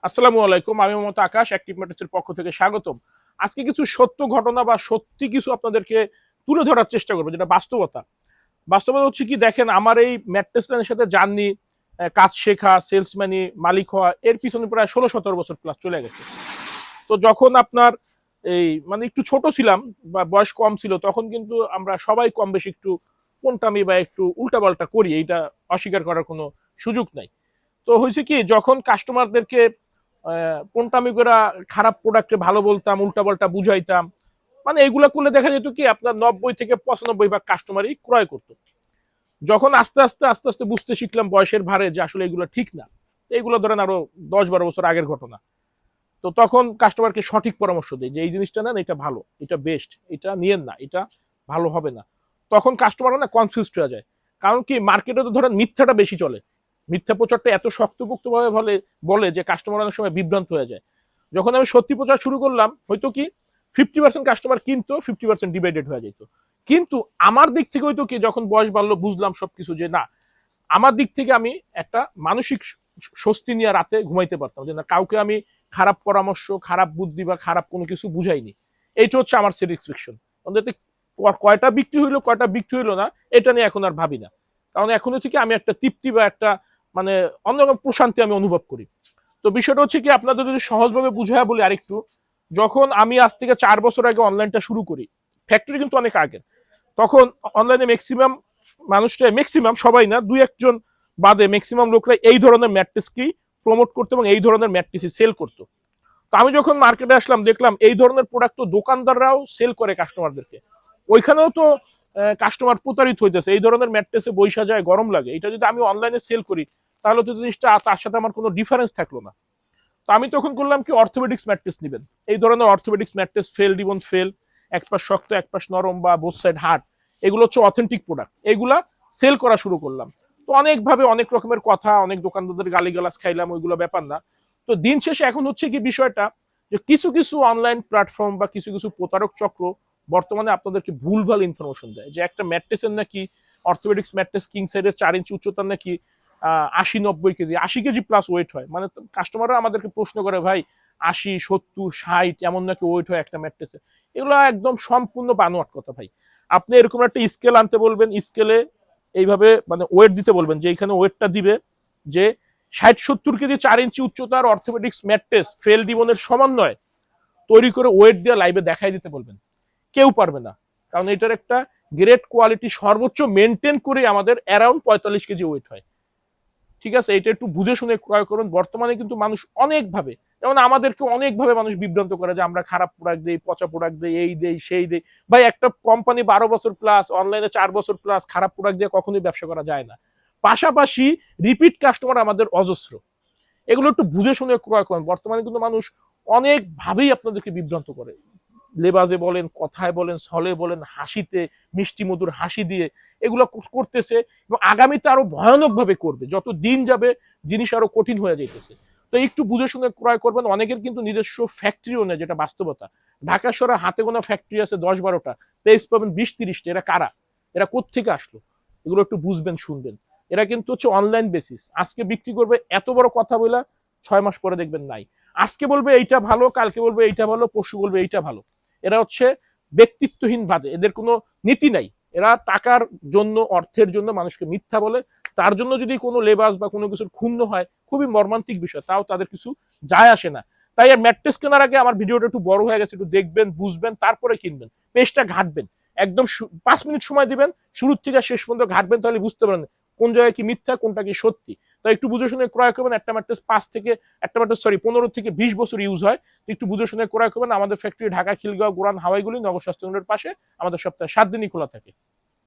আসসালামু আলাইকুম, আমি মোহাম্মদ আকাশ, অ্যাক্টিভ ম্যাট্রেসের পক্ষ থেকে স্বাগতম। আজকে কিছু সত্য ঘটনা বা সত্যি কিছু আপনাদেরকে তুলে ধরার চেষ্টা করবো, যেটা বাস্তবতা। বাস্তবতা হচ্ছে কি, দেখেন আমার এই ম্যাট্রেস লাইনের সাথে জার্নি, কাজ শেখা, সেলসম্যানি, মালিক হওয়া, এর পিছনে প্রায় 16-17 বছর প্লাস চলে গেছে। তো যখন আপনার এই মানে একটু ছোট ছিলাম বা বয়স কম ছিল, তখন কিন্তু আমরা সবাই কম বেশি একটু কোনটামি বা একটু উল্টাপাল্টা করি, এইটা অস্বীকার করার কোনো সুযোগ নাই। তো হয়েছে কি, যখন কাস্টমারদেরকে কোনটামি করে খারাপ প্রোডাক্টে ভালো বলতাম, উল্টাপাল্টা বুঝাইতাম, মানে এগুলা করলে দেখা যেত কি আপনার 90 থেকে 95 ভাগ কাস্টমারই ক্রয় করতো। যখন আস্তে আস্তে আস্তে আস্তে বুঝতে শিখলাম বয়সের ভারে যে আসলে এগুলো ঠিক না, এগুলো ধরেন আরো 10-12 বছর আগের ঘটনা। তো তখন কাস্টমারকে সঠিক পরামর্শ দেয় যে এই জিনিসটা নেন, এটা ভালো, এটা বেস্ট, এটা নিয়েন না, এটা ভালো হবে না। তখন কাস্টমাররা না কনফিউজড হয়ে যায়। কারণ কি, মার্কেটে তো ধরেন মিথ্যাটা বেশি চলে, মিথ্যা প্রচারটা এত শক্তপোক্তভাবে বলে বলে যে কাস্টমার অনেক সময় বিভ্রান্ত হয়ে যায়। যখন আমি সত্যি প্রচার শুরু করলাম, হয়তো কি 50% কাস্টমার কিনতো, 50% ডিভাইডেড হয়ে যেত। কিন্তু আমার দিক থেকে হয়তো কি, যখন বয়স বাড়লো বুঝলাম সবকিছু যে না, আমার দিক থেকে আমি একটা মানসিক স্বস্তি নিয়ে রাতে ঘুমাইতে পারতাম যে না, কাউকে আমি খারাপ পরামর্শ, খারাপ বুদ্ধি বা খারাপ কোনো কিছু বুঝাইনি। এইটা হচ্ছে আমার স্যাটিসফ্যাকশন। অন্তত কয়টা বিক্রি হইলো, কয়টা বিক্রি হইলো না, এটা নিয়ে এখন আর ভাবি না। কারণ এখন হচ্ছে কি, আমি একটা তৃপ্তি বা একটা মানে অন্যরকম প্রশান্তি আমি অনুভব করি। তো বিষয়টা হচ্ছে কি, আপনাদের যদি সহজভাবে বুঝায় বলি আরেকটু, যখন আমি আজ থেকে 4 বছর আগে অনলাইনটা শুরু করি, ফ্যাক্টরি কিন্তু অনেক আগে, তখন অনলাইনে ম্যাক্সিমাম মানুষটা, ম্যাক্সিমাম সবাই না, দুই একজন বাদে ম্যাক্সিমাম লোকরা এই ধরনের ম্যাট্রেসকেই প্রমোট করতো এবং এই ধরনের ম্যাট্রেসই সেল করতো। তো আমি যখন মার্কেটে আসলাম, দেখলাম এই ধরনের প্রোডাক্ট তো দোকানদাররাও সেল করে কাস্টমারদেরকে। ওইখানেও তো কাস্টমার প্রতারিত হইতেছে, এই ধরনের ম্যাট্রেসে বৈশা যায়, গরম লাগে, এটা যদি আমি অনলাইনে সেল করি তাহলে তো জিনিসটা তার সাথে আমার কোনো ডিফারেন্স থাকলো না। তো আমি তখন করলাম কি, অর্থোপেডিক্স ম্যাট্রেস নেবেন, এই ধরনের orthopaedics mattress, fail Dibon fail, এক পাশ শক্ত এক পাশ নরম বা বোথ সাইড হার্ড, এগুলো হচ্ছে অথেন্টিক প্রোডাক্ট, এগুলা সেল করা শুরু করলাম। তো অনেকভাবে অনেক রকমের কথা, অনেক দোকানদারদের গালিগালাজ খাইলাম, ওইগুলো ব্যাপার না। তো দিন শেষে এখন হচ্ছে কি বিষয়টা, যে কিছু কিছু অনলাইন প্ল্যাটফর্ম বা কিছু কিছু প্রতারক চক্র বর্তমানে আপনাদেরকে ভুলভাল ইনফরমেশন দেয় যে একটা ম্যাট্রেসের নাকি, অর্থোপেডিক্স ম্যাট্রেস কিং সাইডের 4 ইঞ্চি উচ্চতার নাকি 80-90 কেজি, 80 কেজি প্লাস ওয়েট হয়। মানে কাস্টমাররা আমাদেরকে প্রশ্ন করে, ভাই 80-70-60 এমন নাকি ওয়েট হয় একটা ম্যাট্রেসে। এগুলো একদম সম্পূর্ণ বানোয়াট কথা ভাই। আপনি এরকম একটা স্কেল আনতে বলবেন, স্কেলে এইভাবে মানে ওয়েট দিতে বলবেন, যে এখানে ওয়েটটা দিবে যে 60-70 কেজি 4 ইঞ্চি উচ্চতার অর্থোপেডিক্স ম্যাট্রেস ফেল ডিবনের সমন্বয় তৈরি করে ওয়েট দিয়ে লাইভে দেখাই দিতে বলবেন। কেউ পারবে না, কারণ এটার একটা গ্রেট কোয়ালিটি সর্বোচ্চ মেনটেন করে আমাদের অ্যারাউন্ড 45 কেজি ওয়েট হয়। ঠিক আছে, এটা একটু বুঝে শুনে ক্রয় করুন। বর্তমানে কিন্তু মানুষ অনেকভাবে, যেমন আমাদেরকে অনেকভাবে মানুষ বিভ্রান্ত করে যে আমরা খারাপ প্রোডাক্ট দিই, পচা প্রোডাক্ট দিই, এই দেই সেই দেই। ভাই, একটা কোম্পানি 12 বছর প্লাস, অনলাইনে 4 বছর প্লাস খারাপ প্রোডাক্ট দিয়ে কখনোই ব্যবসা করা যায় না। পাশাপাশি রিপিট কাস্টমার আমাদের অজস্র। এগুলো একটু বুঝে শুনে ক্রয় করেন। বর্তমানে কিন্তু মানুষ অনেকভাবেই আপনাদেরকে বিভ্রান্ত করে, লেবাজে বলেন, কথায় বলেন, ছলে বলেন, হাসিতে, মিষ্টি মধুর হাসি দিয়ে এগুলো করতেছে, এবং আগামীতে আরো ভয়ানক ভাবে করবে। যত দিন যাবে জিনিস আরো কঠিন হয়ে যাইতেছে। তো একটু বুঝে শুনে ক্রয় করবেন। অনেকের কিন্তু নিজস্ব ফ্যাক্টরিও নেই, যেটা বাস্তবতা। ঢাকা শহরে হাতে গোনা ফ্যাক্টরি আছে 10-12টা, পেজ পাবেন 20-30টা। এরা কারা? এরা কোত্থেকে আসলো? এগুলো একটু বুঝবেন, শুনবেন। এরা কিন্তু হচ্ছে অনলাইন বেসিস, আজকে বিক্রি করবে, এত বড় কথা বলে 6 মাস পরে দেখবেন নাই। আজকে বলবে এইটা ভালো, কালকে বলবে এইটা ভালো, পরশু বলবে এইটা ভালো। এরা হচ্ছে ব্যক্তিত্বহীন ভাবে, এদের কোনো নীতি নাই। এরা টাকার জন্য, অর্থের জন্য মানুষকে মিথ্যা বলে। তার জন্য যদি কোনো লেবাস বা কোনো কিছুর ক্ষুণ্ণ হয়, খুবই মর্মান্তিক বিষয়, তাও তাদের কিছু যায় আসে না। তাই আর ম্যাট্রেস কেনার আগে, আমার ভিডিওটা একটু বড় হয়ে গেছে, একটু দেখবেন, বুঝবেন, তারপরে কিনবেন। পেজটা ঘাটবেন, একদম 5 মিনিট সময় দিবেন, শুরুর থেকে শেষ পর্যন্ত ঘাটবেন, তাহলে বুঝতে পারেন কোন জায়গায় কি মিথ্যা, কোনটা কি সত্যি। তাই একটু বুঝে শুনে ক্রয় করবেন। একটা ম্যাট্রেস 15 থেকে 20 বছর ইউজ হয়। একটু বুঝে শুনে ক্রয় করবেন। আমাদের ফ্যাক্টরি ঢাকা, খিলগাঁও, গোরান, হাওয়াইগুলি, নগর স্বাস্থ্য কেন্দ্রের পাশে। আমাদের সপ্তাহে 7 দিনই খোলা থাকে।